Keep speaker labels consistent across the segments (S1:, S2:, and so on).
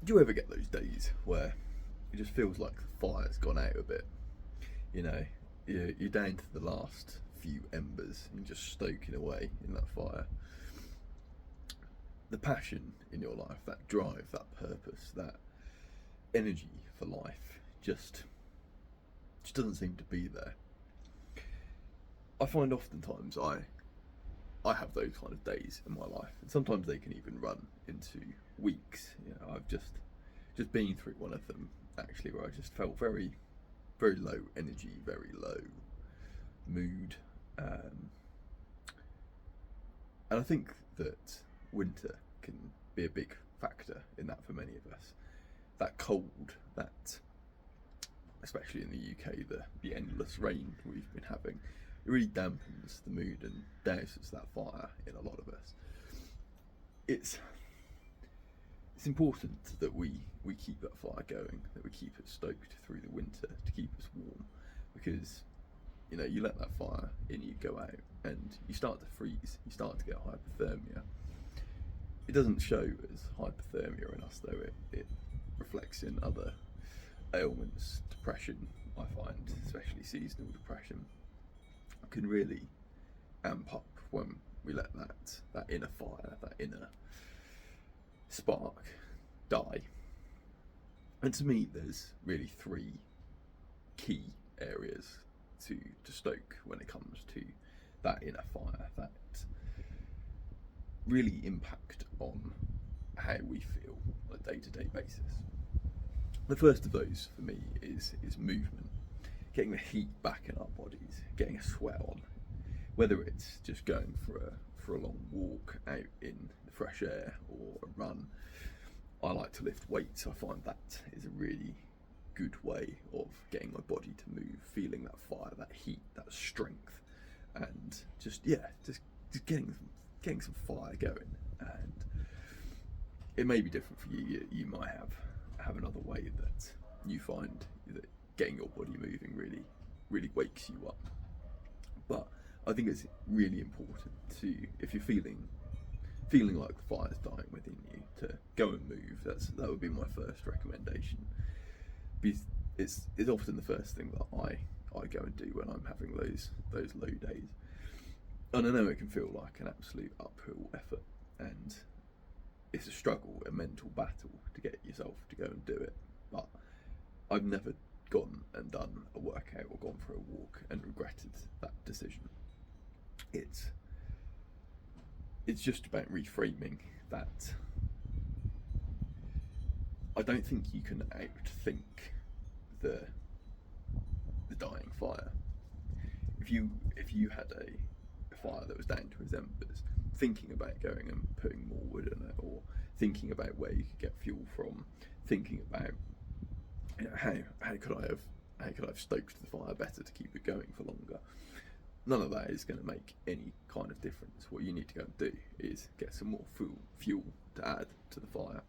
S1: Do you ever get those days where it just feels like the fire's gone out a bit? You know, you're down to the last few embers and just stoking away in that fire. The passion in your life, that drive, that purpose, that energy for life just doesn't seem to be there. I find oftentimes I have those kind of days in my life, and sometimes they can even run into weeks. You know, I've just been through one of them actually, where I just felt very low energy, very low mood, um, and I think that winter can be a big factor in that for many of us. That cold, that especially in the UK, the endless rain we've been having, it really dampens the mood and douses that fire in a lot of us. It's it's important that we keep that fire going, that we keep it stoked through the winter to keep us warm, because you let that fire in, you go out and you start to freeze, you start to get hypothermia. It doesn't show as hypothermia in us though, it reflects in other ailments. Depression, I find, especially seasonal depression, can really amp up when we let that inner fire, that inner spark die. And to me, there's really three key areas to stoke when it comes to that inner fire that really impact on how we feel on a day-to-day basis. The first of those for me is movement, getting the heat back in our bodies, getting a sweat on, whether it's just going for a long walk out in the fresh air or a run. I like to lift weights. I find that is a really good way of getting my body to move, feeling that fire, that heat, that strength, and just getting some fire going. And it may be different for you. You might have another way that you find that getting your body moving really wakes you up. But I think it's really important to, if you're feeling like the fire's dying within you, to go and move. That would be my first recommendation. Because it's often the first thing that I go and do when I'm having those low days. And I know it can feel like an absolute uphill effort, and it's a struggle, a mental battle to get yourself to go and do it. But I've never gone and done a workout or gone for a walk and regretted that decision. It's just about reframing that. I don't think you can outthink the dying fire. If you had a fire that was down to its embers, thinking about going and putting more wood in it, or thinking about where you could get fuel from, thinking about how could I have stoked the fire better to keep it going for longer. None of that is going to make any kind of difference. What you need to go and do is get some more fuel to add to the fire.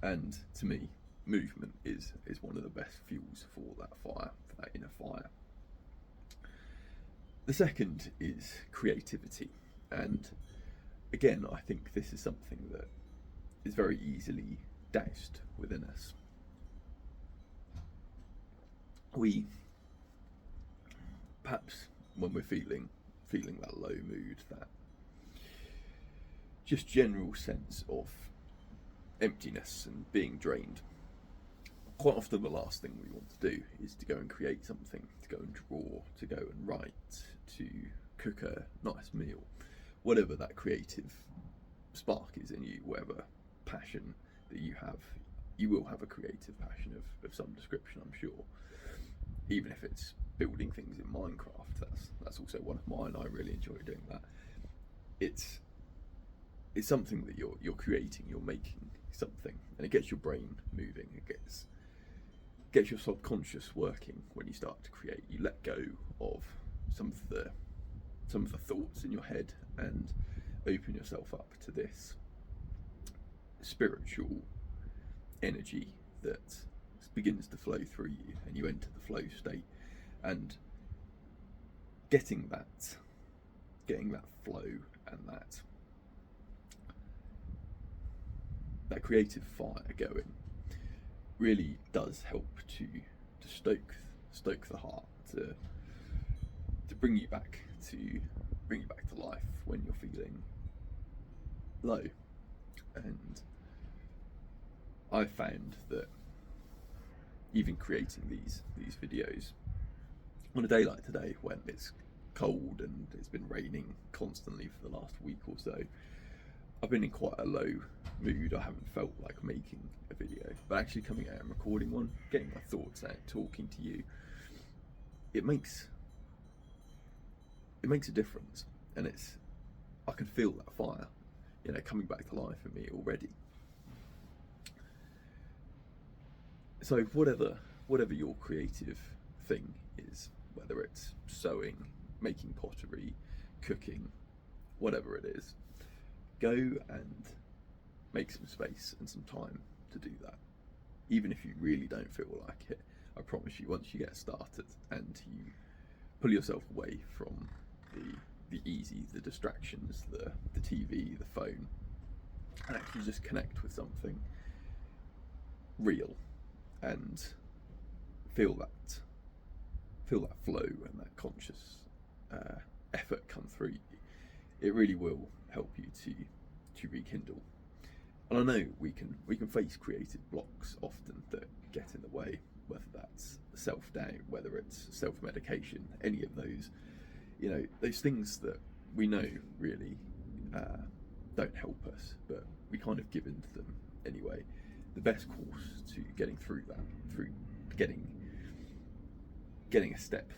S1: And to me, movement is one of the best fuels for that fire, for that inner fire. The second is creativity. And again, I think this is something that is very easily doused within us. We perhaps, when we're feeling that low mood, that just general sense of emptiness and being drained, quite often the last thing we want to do is to go and create something, to go and draw, to go and write, to cook a nice meal, whatever that creative spark is in you, whatever passion that you have. You will have a creative passion of some description, I'm sure. Even if it's building things in Minecraft, that's also one of mine. I really enjoy doing that. It's something that you're creating, you're making something, and it gets your brain moving. It gets your subconscious working when you start to create. You let go of some of the thoughts in your head and open yourself up to this spiritual energy that begins to flow through you, and you enter the flow state. And getting that flow and that creative fire going really does help to stoke the heart, to bring you back to life when you're feeling low. And I found that even creating these videos on a day like today, when it's cold and it's been raining constantly for the last week or so, I've been in quite a low mood. I haven't felt like making a video, but actually coming out and recording one, getting my thoughts out, talking to you, it makes a difference. And I can feel that fire, coming back to life in me already. So whatever your creative thing is, whether it's sewing, making pottery, cooking, whatever it is, go and make some space and some time to do that. Even if you really don't feel like it, I promise you, once you get started and you pull yourself away from the distractions, the TV, the phone, and actually just connect with something real and feel that flow and that conscious effort come through you, it really will help you to rekindle. And I know we can face creative blocks often that get in the way, whether that's self-doubt, whether it's self-medication, any of those, those things that we know really don't help us, but we kind of give in to them anyway. The best course to getting through that, through getting a step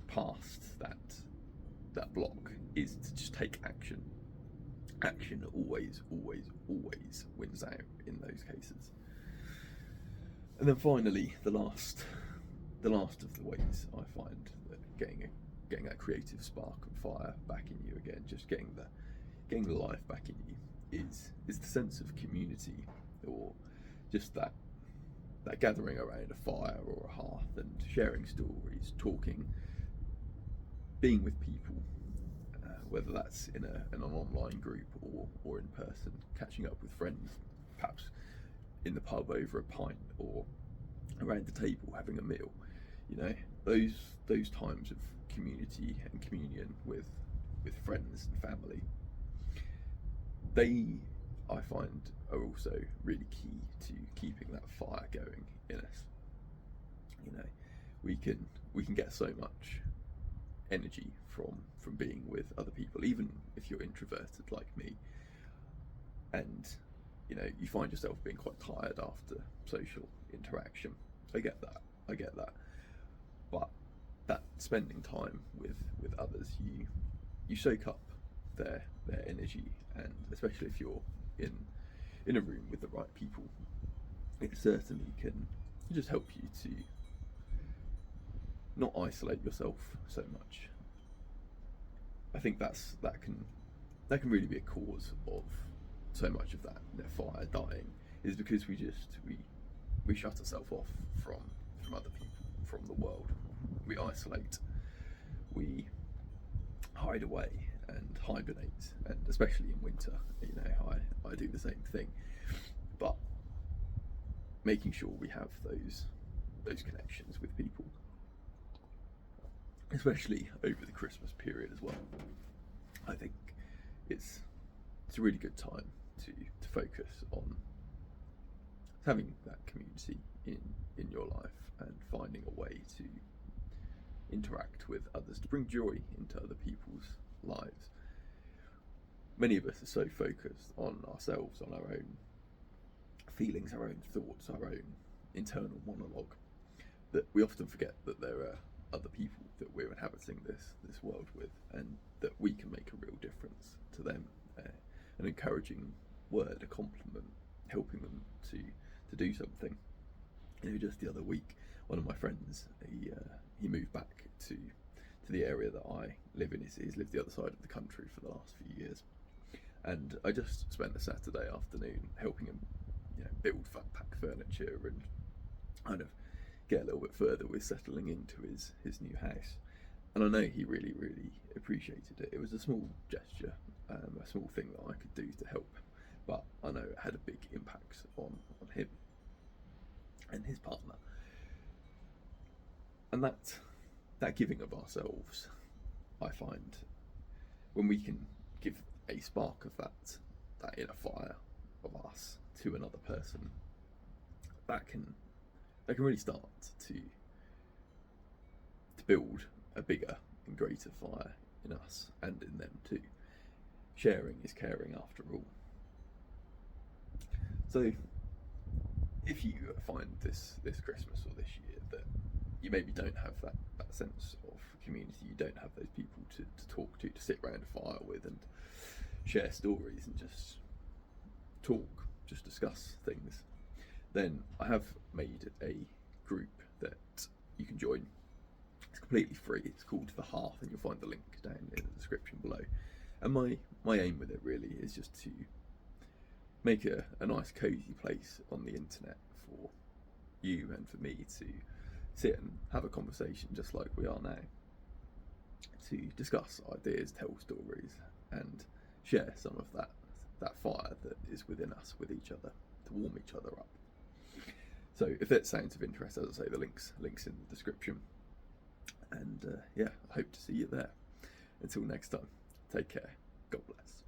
S1: past that block, is to just take action. Action always wins out in those cases. And then finally, the last of the ways I find that getting that creative spark and fire back in you again, just getting the life back in you, is the sense of community, or just that gathering around a fire or a hearth and sharing stories, talking, being with people, whether that's in an online group or in person, catching up with friends, perhaps in the pub over a pint or around the table having a meal. Those times of community and communion with friends and family, they, I find, are also really key to keeping that fire going in us. We can get so much energy from being with other people, even if you're introverted like me, and you find yourself being quite tired after social interaction. I get that, but that spending time with others, you soak up their energy, and especially if you're in a room with the right people, it certainly can just help you to not isolate yourself so much. I think that can really be a cause of so much of that fire dying, is because we shut ourselves off from other people, from the world. We isolate, we hide away and hibernate, and especially in winter, I do the same thing. But making sure we have those connections with people, especially over the Christmas period as well, I think it's a really good time to focus on having that community in your life and finding a way to interact with others, to bring joy into other people's lives. Many of us are so focused on ourselves, on our own feelings, our own thoughts, our own internal monologue, that we often forget that there are other people that we're inhabiting this world with, and that we can make a real difference to them. An encouraging word, a compliment, helping them to do something. Just the other week, one of my friends, he moved back to the area that I live in. He's lived the other side of the country for the last few years, and I just spent a Saturday afternoon helping him, build pack furniture and kind of get a little bit further with settling into his new house. And I know he really appreciated it. It was a small gesture, a small thing that I could do to help, but I know it had a big impact on him. And And that giving of ourselves, I find, when we can give a spark of that inner fire of us to another person, that can really start to build a bigger and greater fire in us and in them too. Sharing is caring after all. So if you find this Christmas or this year that you maybe don't have that sense of community, you don't have those people to talk to sit around a fire with and share stories and just talk, just discuss things, then I have made a group that you can join. It's completely free. It's called The Hearth, and you'll find the link down in the description below. And my aim with it really is just to make a nice cosy place on the internet for you and for me to sit and have a conversation just like we are now, to discuss ideas, tell stories, and share some of that fire that is within us with each other, to warm each other up. So if that sounds of interest, as I say, the links in the description. And yeah, I hope to see you there. Until next time, take care. God bless.